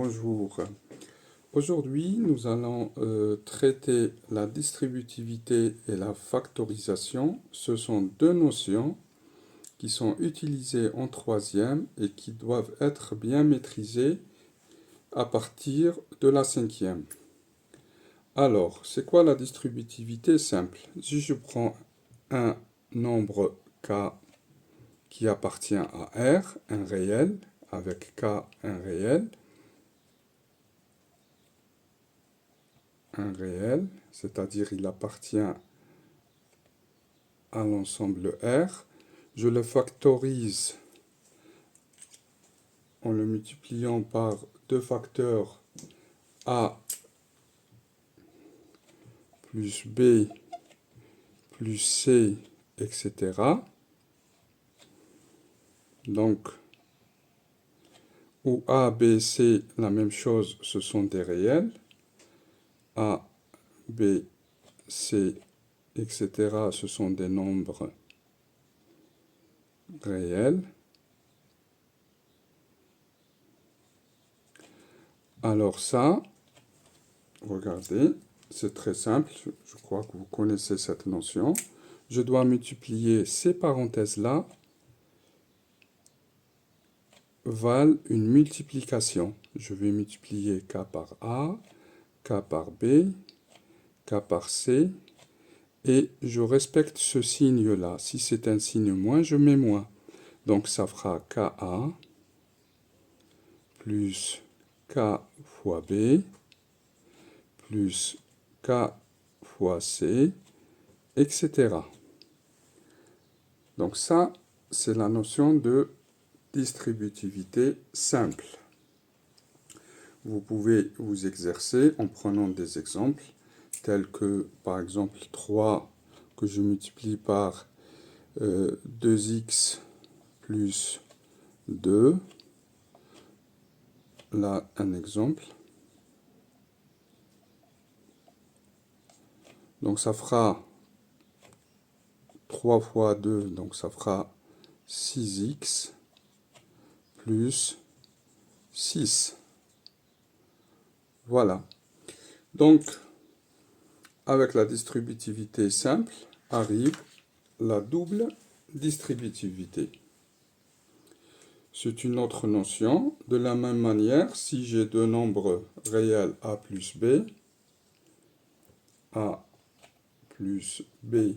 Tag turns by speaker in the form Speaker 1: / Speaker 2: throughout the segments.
Speaker 1: Bonjour. Aujourd'hui, nous allons traiter la distributivité et la factorisation. Ce sont deux notions qui sont utilisées en troisième et qui doivent être bien maîtrisées à partir de la cinquième. Alors, c'est quoi la distributivité simple? Si je prends un nombre k qui appartient à R, un réel, avec k un réel, c'est-à-dire il appartient à l'ensemble R. Je le factorise en le multipliant par deux facteurs A plus B plus C, etc. Donc, où A, B, C, la même chose, ce sont des réels. A, B, C, etc. ce sont des nombres réels. Alors ça, regardez, c'est très simple, je crois que vous connaissez cette notion. Je dois multiplier ces parenthèses-là valent une multiplication. Je vais multiplier k par A, k par B, k par C, et je respecte ce signe-là. Si c'est un signe moins, je mets moins. Donc ça fera ka plus k fois B plus k fois C, etc. Donc ça, c'est la notion de distributivité simple. Vous pouvez vous exercer en prenant des exemples tels que, par exemple, 3 que je multiplie par 2x plus 2. Là, un exemple. Donc ça fera 3 fois 2, donc ça fera 6x plus 6. Voilà. Donc, avec la distributivité simple, arrive la double distributivité. C'est une autre notion. De la même manière, si j'ai deux nombres réels a plus b, a plus b,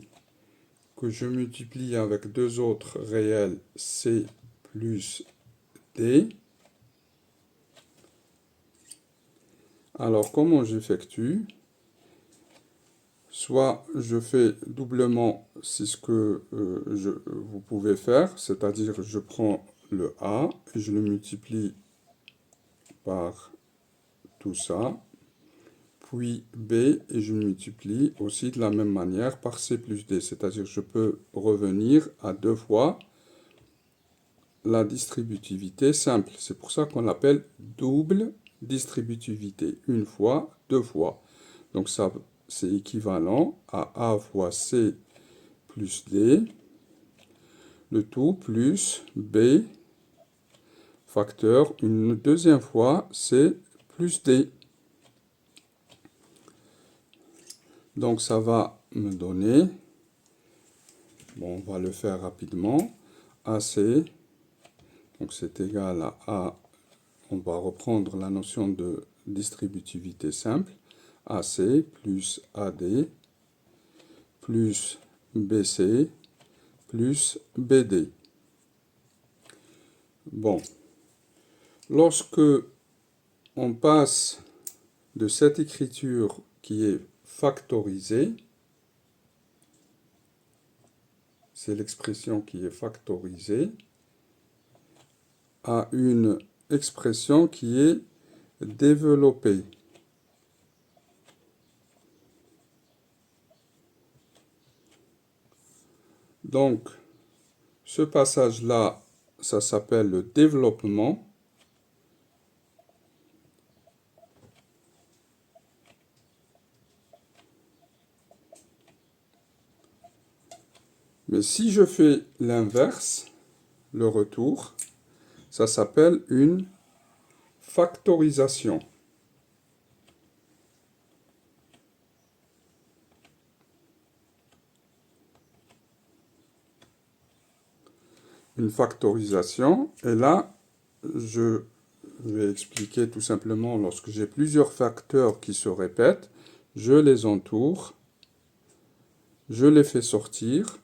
Speaker 1: que je multiplie avec deux autres réels c plus d, alors comment j'effectue? Soit je fais doublement, c'est ce que vous pouvez faire, c'est-à-dire je prends le A et je le multiplie par tout ça, puis B et je multiplie aussi de la même manière par C plus D, c'est-à-dire je peux revenir à deux fois la distributivité simple. C'est pour ça qu'on l'appelle double distributivité, une fois, deux fois. Donc ça, c'est équivalent à A fois C plus D, le tout plus B facteur une deuxième fois C plus D. Donc ça va me donner, bon, on va le faire rapidement, AC, donc c'est égal à A, on va reprendre la notion de distributivité simple, AC plus AD plus BC plus BD. Bon, lorsque on passe de cette écriture qui est factorisée, c'est l'expression qui est factorisée, à une expression qui est développée. Donc, ce passage-là, ça s'appelle le développement. Mais si je fais l'inverse, le retour, ça s'appelle une factorisation. Une factorisation, et là, je vais expliquer tout simplement, lorsque j'ai plusieurs facteurs qui se répètent, je les entoure, je les fais sortir,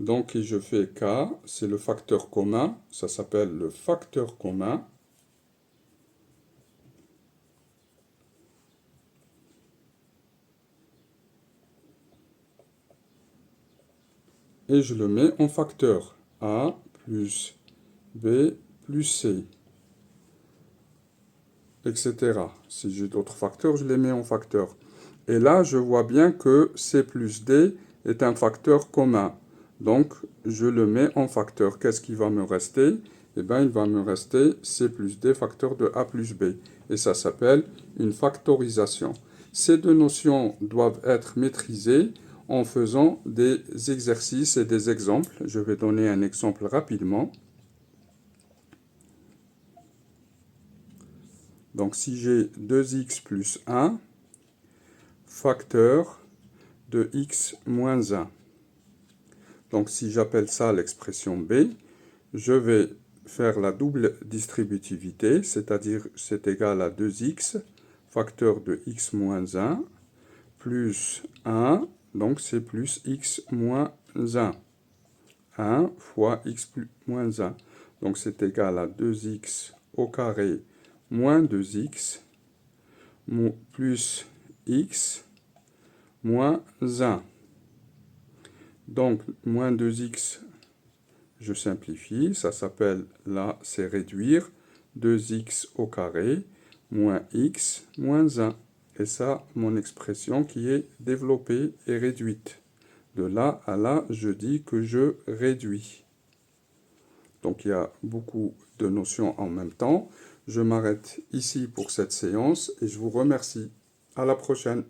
Speaker 1: donc je fais K, c'est le facteur commun, ça s'appelle le facteur commun. Et je le mets en facteur. A plus B plus C, etc. Si j'ai d'autres facteurs, je les mets en facteur. Et là, je vois bien que C plus D est un facteur commun. Donc, je le mets en facteur. Qu'est-ce qui va me rester? Eh bien, il va me rester C plus D facteur de A plus B. Et ça s'appelle une factorisation. Ces deux notions doivent être maîtrisées en faisant des exercices et des exemples. Je vais donner un exemple rapidement. Donc, si j'ai 2x plus 1, facteur de x moins 1. Donc, si j'appelle ça l'expression B, je vais faire la double distributivité, c'est-à-dire c'est égal à 2x, facteur de x moins 1, plus 1, donc c'est plus x moins 1. 1 fois x plus moins 1. Donc c'est égal à 2x au carré moins 2x plus x moins 1. Donc moins 2x, je simplifie, ça s'appelle, là c'est réduire, 2x au carré moins x moins 1. Et ça, mon expression qui est développée et réduite. De là à là, je dis que je réduis. Donc il y a beaucoup de notions en même temps. Je m'arrête ici pour cette séance et je vous remercie. À la prochaine.